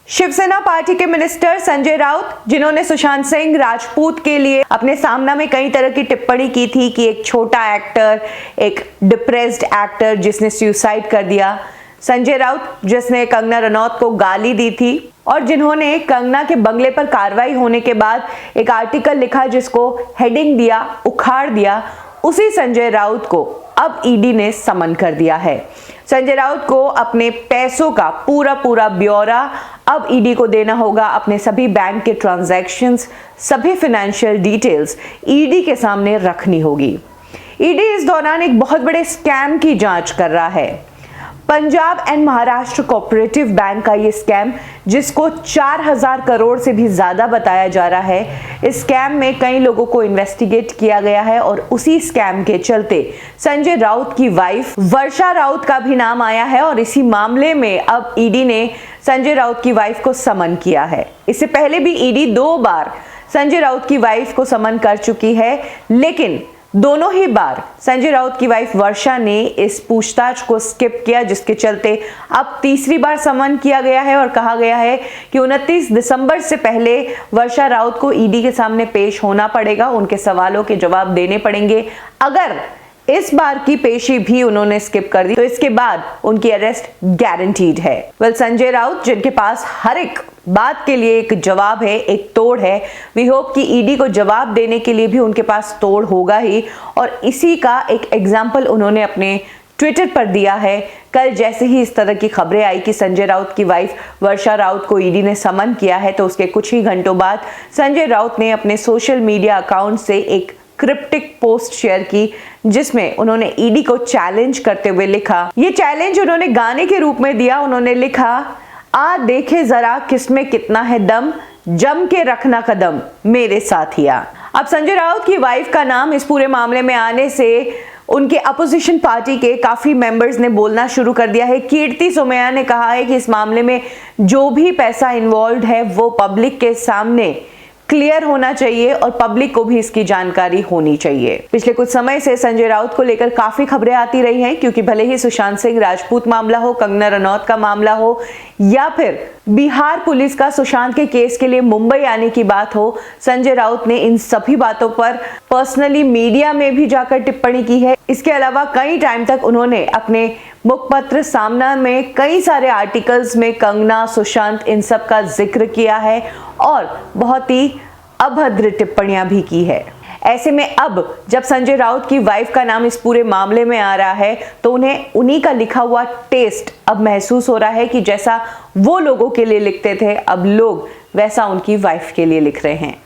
Shiv Sena party के minister Sanjay Raut, जिन्होंने सुशांत सिंह राजपूत के लिए अपने सामना में कई तरह की टिप्पणी की थी कि एक छोटा एक्टर, एक डिप्रेस्ड एक्टर जिसने सुसाइड कर दिया, संजय राउत जिसने कंगना रनौत को गाली दी थी और जिन्होंने कंगना के बंगले पर कार्रवाई होने के बाद एक आर्टिकल लिखा जिसको हेडिंग दिया उखाड़ दिया, उसी संजय राउत को अब ईडी ने समन कर दिया है। संजय राउत को अपने पैसों का पूरा ब्यौरा अब ईडी को देना होगा। अपने सभी बैंक के ट्रांजैक्शंस, सभी फाइनेंशियल डिटेल्स ईडी के सामने रखनी होगी। ईडी इस दौरान एक बहुत बड़े स्कैम की जांच कर रहा है। Punjab and Maharashtra cooperative bank का ये स्कैम, जिसको 4000 करोड़ से भी ज्यादा बताया जा रहा है, इस स्कैम में कई लोगों को इन्वेस्टिगेट किया गया है और उसी स्कैम के चलते संजय राउत की वाइफ वर्षा राउत का भी नाम आया है और इसी मामले में अब ईडी ने संजय राउत की वाइफ को समन किया है। इससे पहले भी ईडी 2 बार संजय राउत की वाइफ को समन कर चुकी है, लेकिन दोनों ही बार संजय राउत की वाइफ वर्षा ने इस पूछताछ को स्किप किया, जिसके चलते अब तीसरी बार समन किया गया है और कहा गया है कि 29 दिसंबर से पहले वर्षा राउत को ईडी के सामने पेश होना पड़ेगा, उनके सवालों के जवाब देने पड़ेंगे। अगर इस बार की पेशी भी उन्होंने स्किप कर दी तो इसके बाद उनकी अरेस्ट गारंटीड है। संजय राउत, जिनके पास हर एक बात के लिए एक जवाब है, एक तोड़ है, वी होप कि ईडी को जवाब देने के लिए भी उनके पास तोड़ होगा ही, और इसी का एक एग्जाम्पल उन्होंने अपने ट्विटर पर दिया है। कल जैसे ही इस तरह की खबरें आई कि संजय राउत की वाइफ वर्षा राउत को ईडी ने समन किया है, तो उसके कुछ ही घंटों बाद संजय राउत ने अपने सोशल मीडिया अकाउंट से एक क्रिप्टिक पोस्ट शेयर की, जिसमें उन्होंने ईडी को चैलेंज करते हुए लिखा। ये चैलेंज उन्होंने गाने के रूप में दिया। उन्होंने लिखा, आ देखे जरा किसमें कितना है दम, जम के रखना कदम मेरे साथिया। अब संजय राउत की वाइफ का नाम इस पूरे मामले में आने से उनके अपोजिशन पार्टी के काफी मेंबर्स ने बोलना शुरू कर दिया है। कीर्ति सोमैया ने कहा है कि इस मामले में जो भी पैसा इन्वॉल्व है वो पब्लिक के सामने क्लियर होना चाहिए और पब्लिक को भी इसकी जानकारी होनी चाहिए। पिछले कुछ समय से संजय राउत को लेकर काफी खबरें आती रही हैं, क्योंकि भले ही सुशांत सिंह राजपूत मामला हो, कंगना रनौत का मामला हो या फिर बिहार पुलिस का सुशांत के केस के लिए मुंबई आने की बात हो, संजय राउत ने इन सभी बातों पर पर्सनली मीडिया में भी जाकर टिप्पणी की है। इसके अलावा कई टाइम तक उन्होंने अपने मुखपत्र सामना में कई सारे आर्टिकल्स में कंगना, सुशांत, इन सब का जिक्र किया है और बहुत ही अभद्र टिप्पणियां भी की है। ऐसे में अब जब संजय राउत की वाइफ का नाम इस पूरे मामले में आ रहा है, तो उन्हें उन्हीं का लिखा हुआ टेस्ट अब महसूस हो रहा है कि जैसा वो लोगों के लिए लिखते थे, अब लोग वैसा उनकी वाइफ के लिए लिख रहे हैं।